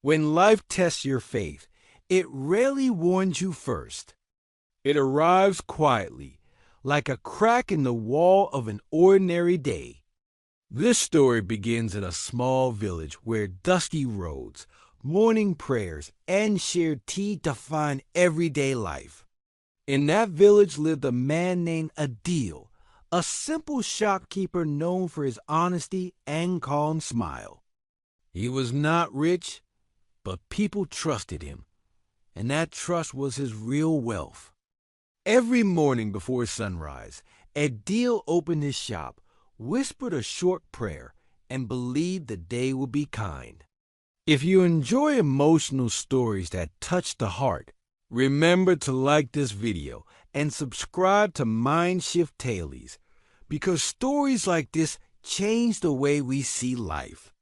When life tests your faith, it rarely warns you first. It arrives quietly, like a crack in the wall of an ordinary day. This story begins in a small village where dusty roads, morning prayers, and shared tea define everyday life. In that village lived a man named Adil, a simple shopkeeper known for his honesty and calm smile. He was not rich, but people trusted him, and that trust was his real wealth. Every morning before sunrise, Adil opened his shop, whispered a short prayer, and believed the day would be kind. If you enjoy emotional stories that touch the heart, remember to like this video and subscribe to MindShift Dailies, because stories like this change the way we see life.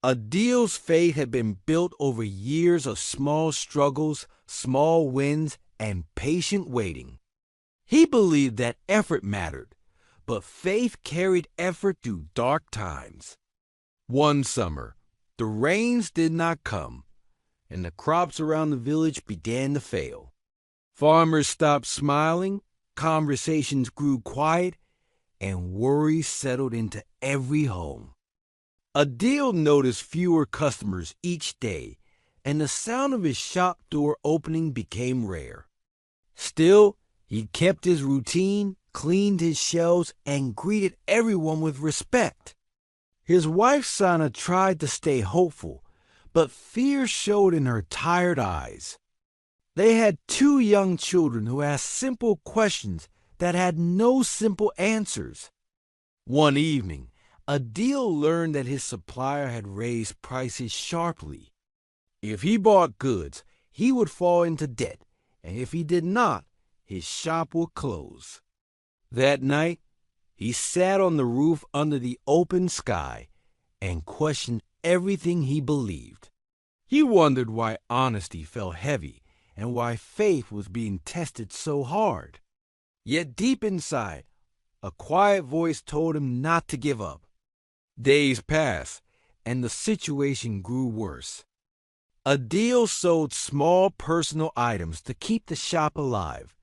Adil's faith had been built over years of small struggles, small wins, and patient waiting. He believed that effort mattered, but faith carried effort through dark times. One summer, the rains did not come, and the crops around the village began to fail. Farmers stopped smiling, conversations grew quiet, and worry settled into every home. Adil noticed fewer customers each day, and the sound of his shop door opening became rare. Still, he kept his routine, cleaned his shelves, and greeted everyone with respect. His wife Sana tried to stay hopeful, but fear showed in her tired eyes. They had 2 young children who asked simple questions that had no simple answers. One evening, Adil learned that his supplier had raised prices sharply. If he bought goods, he would fall into debt, and if he did not, his shop would close. That night, he sat on the roof under the open sky and questioned everything he believed. He wondered why honesty felt heavy and why faith was being tested so hard. Yet deep inside, a quiet voice told him not to give up. Days passed, and the situation grew worse. Adil sold small personal items to keep the shop alive.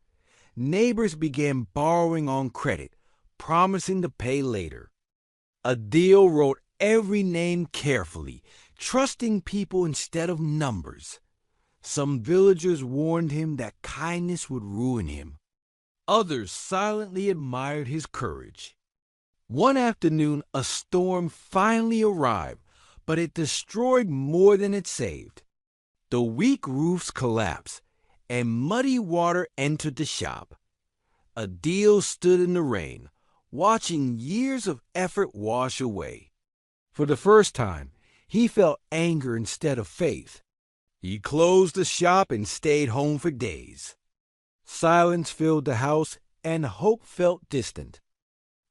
Neighbors began borrowing on credit, promising to pay later. Adil wrote every name carefully, trusting people instead of numbers. Some villagers warned him that kindness would ruin him. Others silently admired his courage. One afternoon, a storm finally arrived, but it destroyed more than it saved. The weak roofs collapsed, and muddy water entered the shop. Adil stood in the rain, watching years of effort wash away. For the first time, he felt anger instead of faith. He closed the shop and stayed home for days. Silence filled the house, and hope felt distant.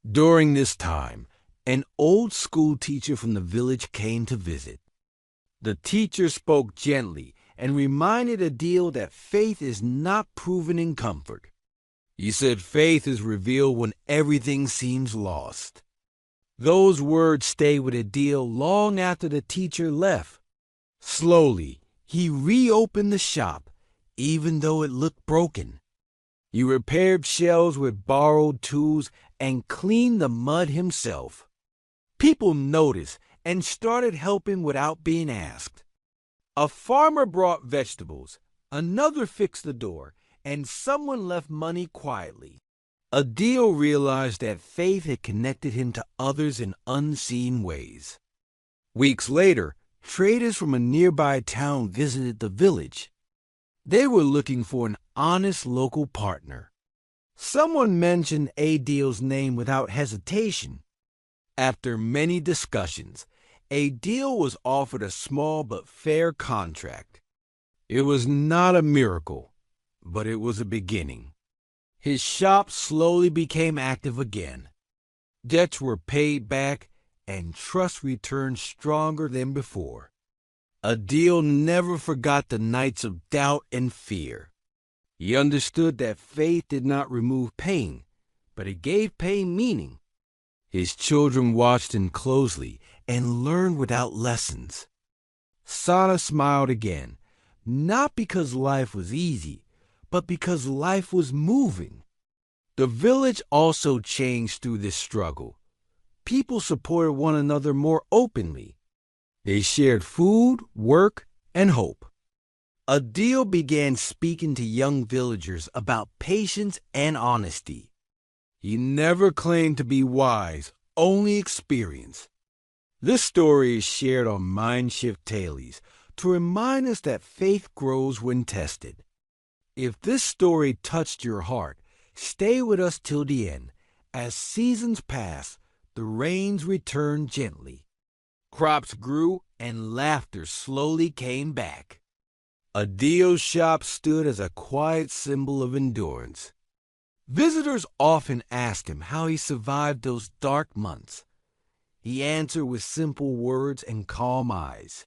During this time, an old school teacher from the village came to visit. The teacher spoke gently and reminded Adil that faith is not proven in comfort. He said faith is revealed when everything seems lost. Those words stayed with Adil long after the teacher left. Slowly, he reopened the shop, even though it looked broken. He repaired shelves with borrowed tools and cleaned the mud himself. People noticed and started helping without being asked. A farmer brought vegetables, another fixed the door, and someone left money quietly. Adil realized that faith had connected him to others in unseen ways. Weeks later, traders from a nearby town visited the village. They were looking for an honest local partner. Someone mentioned Adil's name without hesitation. After many discussions, Adil was offered a small but fair contract. It was not a miracle, but it was a beginning. His shop slowly became active again. Debts were paid back, and trust returned stronger than before. Adil never forgot the nights of doubt and fear. He understood that faith did not remove pain, but it gave pain meaning. His children watched him closely and learned without lessons. Sana smiled again, not because life was easy, but because life was moving. The village also changed through this struggle. People supported one another more openly. They shared food, work, and hope. Adil began speaking to young villagers about patience and honesty. He never claimed to be wise, only experience. This story is shared on MindShift Dailies to remind us that faith grows when tested. If this story touched your heart, stay with us till the end. As seasons pass, the rains returned gently. Crops grew and laughter slowly came back. Adil's shop stood as a quiet symbol of endurance. Visitors often asked him how he survived those dark months. He answered with simple words and calm eyes.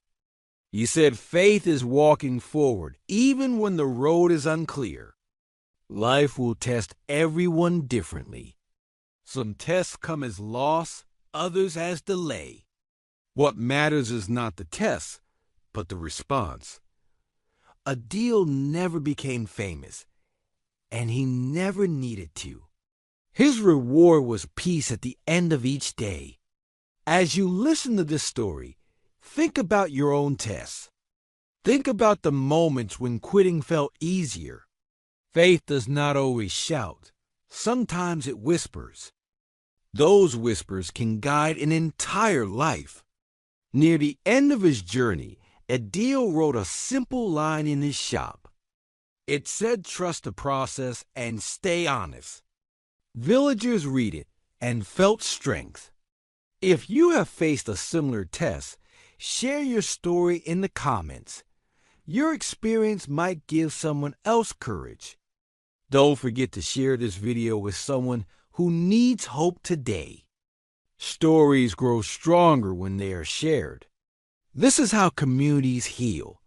He said faith is walking forward even when the road is unclear. Life will test everyone differently. Some tests come as loss, others as delay. What matters is not the test, but the response. Adil never became famous, and he never needed to. His reward was peace at the end of each day. As you listen to this story, think about your own tests. Think about the moments when quitting felt easier. Faith does not always shout. Sometimes it whispers. Those whispers can guide an entire life. Near the end of his journey, Adil wrote a simple line in his shop. It said, "Trust the process and stay honest." Villagers read it and felt strength. If you have faced a similar test, share your story in the comments. Your experience might give someone else courage. Don't forget to share this video with someone who needs hope today. Stories grow stronger when they are shared. This is how communities heal.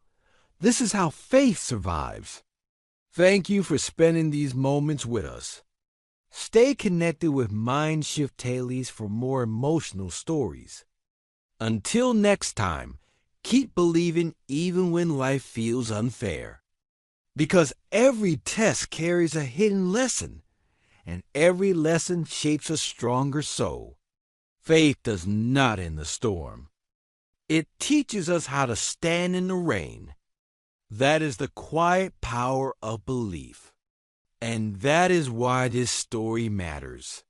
This is how faith survives. Thank you for spending these moments with us. Stay connected with MindShift Dailies for more emotional stories. Until next time, keep believing even when life feels unfair. Because every test carries a hidden lesson, and every lesson shapes a stronger soul. Faith does not end the storm. It teaches us how to stand in the rain. That is the quiet power of belief. And that is why this story matters.